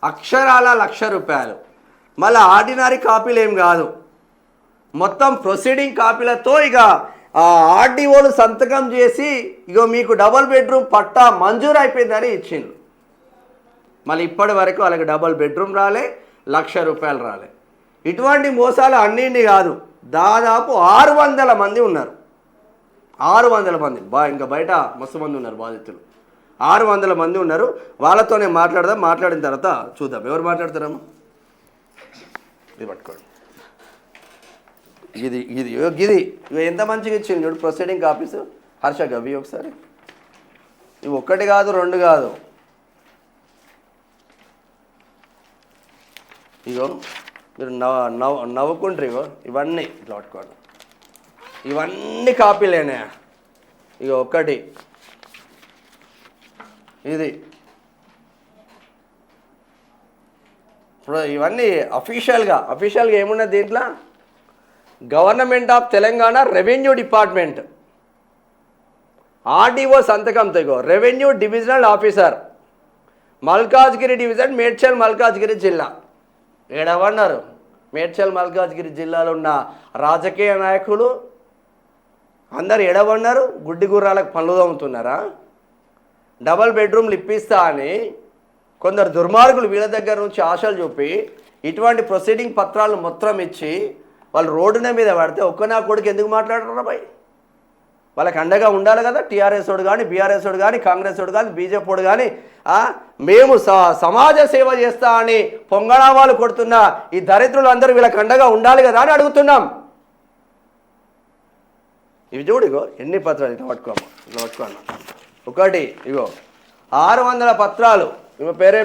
అక్షరాల ₹1,00,000. మళ్ళీ ఆర్డినరీ కాపీలు ఏం కాదు, మొత్తం ప్రొసీడింగ్ కాపీలతో ఇక ఆర్డీఓలు సంతకం చేసి ఇగో మీకు డబుల్ బెడ్రూమ్ పట్టా మంజూరు అయిపోయిందని ఇచ్చిండ్రు. మళ్ళీ ఇప్పటి వరకు వాళ్ళకి డబుల్ బెడ్రూమ్ రాలే, ₹1,00,000 రాలే. ఇటువంటి మోసాలు అన్నింటి కాదు, దాదాపు 600 మంది ఉన్నారు. 600 మంది ఇంకా బయట మస్తు మంది ఉన్నారు బాధితులు. 600 మంది ఉన్నారు. వాళ్ళతోనే మాట్లాడదాం. మాట్లాడిన తర్వాత చూద్దాం ఎవరు మాట్లాడతారమ్మా. ఇది పట్టుకోండి. ఇది ఇది ఇది ఇవి ఎంత మంచిగా ఇచ్చింది చూడు ప్రొసీడింగ్ ఆఫీసు. హర్ష గవి ఒకసారి. ఇవి 1 కాదు 2 కాదు, ఇగో మీరు నవ్వుకుంటారు. ఇగో ఇవన్నీ ఇట్లా పట్టుకోండి. ఇవన్నీ కాపీలేనా. ఇగో 1 ఇది. ఇప్పుడు ఇవన్నీ అఫీషియల్గా ఏమున్నది దీంట్లో, government of Telangana revenue department RDO సంతకంతో. ఇగో revenue divisional officer Malkajgiri division, Medchal Malkajgiri జిల్లా. ఏడవన్నారు మేడ్చల్ మల్కాజ్గిరి జిల్లాలో ఉన్న రాజకీయ నాయకులు అందరు ఎడవన్నారు. గుడ్డి గుర్రాలకు పనులు తోముతున్నారా. డబల్ బెడ్రూమ్లు ఇప్పిస్తా అని కొందరు దుర్మార్గులు వీళ్ళ దగ్గర నుంచి ఆశలు చూపి ఇటువంటి ప్రొసీడింగ్ పత్రాలు మొత్తం ఇచ్చి వాళ్ళు రోడ్డున మీద పడితే ఒక్క కొడుకు ఎందుకు మాట్లాడరు భయ్. వాళ్ళకి అండగా ఉండాలి కదా. టీఆర్ఎస్ వాడు కానీ, బీఆర్ఎస్ వాడు కానీ, కాంగ్రెస్ వాడు కానీ, బీజేపీ వాడు కానీ మేము సమాజ సేవ చేస్తా అని పొంగణావాలు కొడుతున్న ఈ దరిద్రులు అందరూ వీళ్ళకి అండగా ఉండాలి కదా అని అడుగుతున్నాం. ఇవి చూడు ఇగో ఎన్ని పత్రాలు. ఇట్లా పట్టుకోమ్మా, ఇట్లా పట్టుకోమ్మా. 1 ఇగో 600 పత్రాలు. ఇగో పేరేం